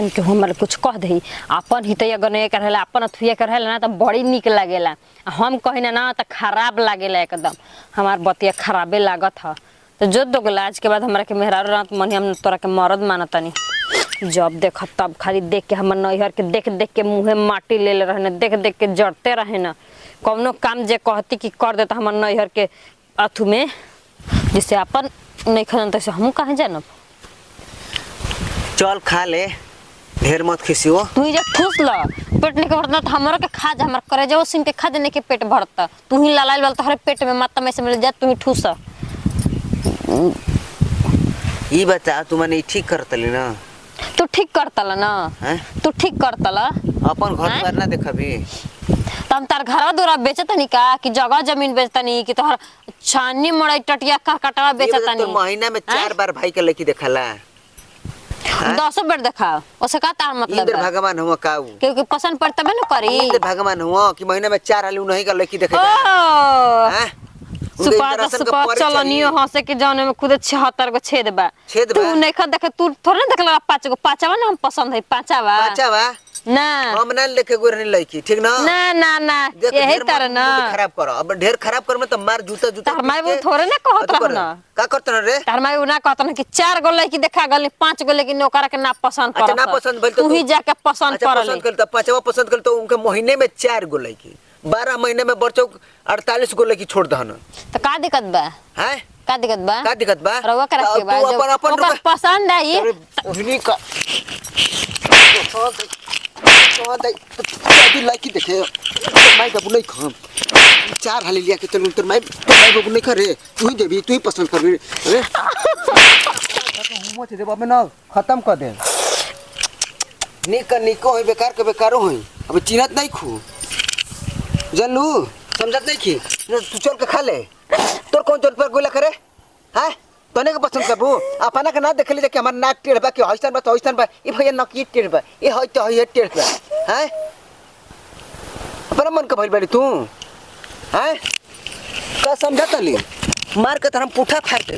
तन के हमारे कुछ कह दही अपन हितैया गने करेला अपन अथुया करेला ना त बड़ी निक लागेला हम कहिना ना त खराब लागेला एकदम हमार बतिया खराबे लागत ह तो जो दोगला आज के बाद हमरा के मेहरारू रात मनी हम तोरा के मरद मानतानी जब देख तब खाली देख के हमर नैहर के देख देख के मुंहे माटी ले ले रहने देख देख के जड़ते रहे ना कौनो काम जे कहती कि कर देता हमर नैहर के अथु में जिससे अपन नहीं खन तैसे हम कहां जानब चल खा ले ढेर मत खिसियो तू ही जब ठूस ल पेट नहीं भरता तो हमरा के खा जा हमर करे जाओ सिंह के खा देने के पेट भरता तू ही लालाल वाल तोहरे पेट में माता में से मिल जा तू ही ठूस ई बता तू मने ठीक करतली ना तू ठीक करतला ना तू ठीक करतला अपन घर द्वार ना देखबी तम तार घर दूरा बेचतनी का कि जगह जमीन बेचतनी कि तोहर छानी मड़ई टटिया का कटवा बेचतनी तो महीना में 4 बार भाई के लड़की देखला 10 बार देखा ओसे का तार मतलब इंद्र भगवान हुआ काऊ क्योंकि पसंद पड़ता है ना करी इंद्र भगवान हुआ कि महीना में 4 हाली नहीं का लड़की देखे ओ सुपर चलनियो हंसे के जाने में खुद 76 गो छेद बा तू नहीं खा देखे तू थोड़ा ना देखला 5 गो पांचवा ना हम पसंद है पांचवा ना हम ना लेके गोरनी लड़की ठीक ना ना ना ना यही तरह ना खराब करो अब ढेर खराब कर में तो मार जूता तार माई वो थोड़े ना कहत रह ना का करत रे तार माई वो ना कहत ना कि 4 गो लड़की देखा गल 5 गो लेकिन ओकरा के ना पसंद कर अच्छा ना पसंद भइल तो तू ही जाके पसंद कर ले पसंद कर तो पांचवा पसंद कर तो उनके महीने में 4 गो लड़की 12 महीने में बरचो 48 गो लड़की छोड़ दहन तो का दिक्कत बा हैं का दिक्कत बा रवा कर के बा तू अपन ओकर पसंद आई ओहनी का तो दादी लड़की देखे माई बाबू नहीं खाम 4 हाली लिया के चल तो माई बाबू नहीं करे तू ही देबी तू ही पसंद करबी अरे मत दे बाबे ना खत्म कर दे निको है बेकार के बेकारो होई अब चिन्हत नहीं खू जानलू समझत नहीं की तू चल के खा ले तोर कौन चल पर गोला करे हैं तने के पसंद करबू अपना के ना देख ले कि हमर नाक टेढ़ बा कि हइसन बा तो हइसन बा ई भैया नाक ई टेढ़ बा ई हई तो हई टेढ़ बा हैं अपना मन के भइल बाड़ी तू हैं का समझत ली मार के तरह पुठा फाड़ दे